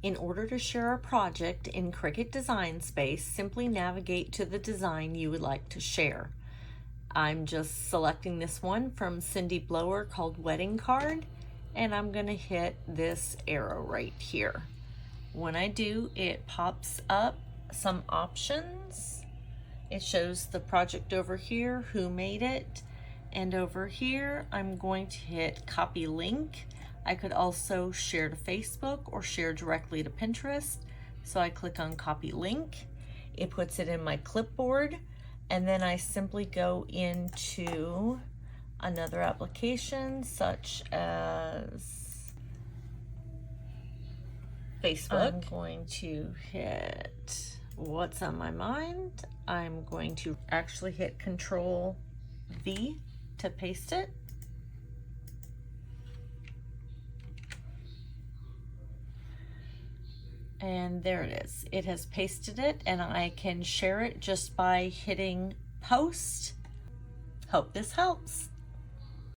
In order to share a project in Cricut Design Space, simply navigate to the design you would like to share. I'm just selecting this one from Cindy Blower called Wedding Card, and I'm going to hit this arrow right here. When I do, it pops up some options. It shows the project over here, who made it, and over here I'm going to hit copy link. I could also share to Facebook or share directly to Pinterest. So I click on copy link. It puts it in my clipboard, and then I simply go into another application such as Facebook. I'm going to hit what's on my mind. I'm going to actually hit Control V to paste it. And there it is. It has pasted it, and I can share it just by hitting post. Hope this helps.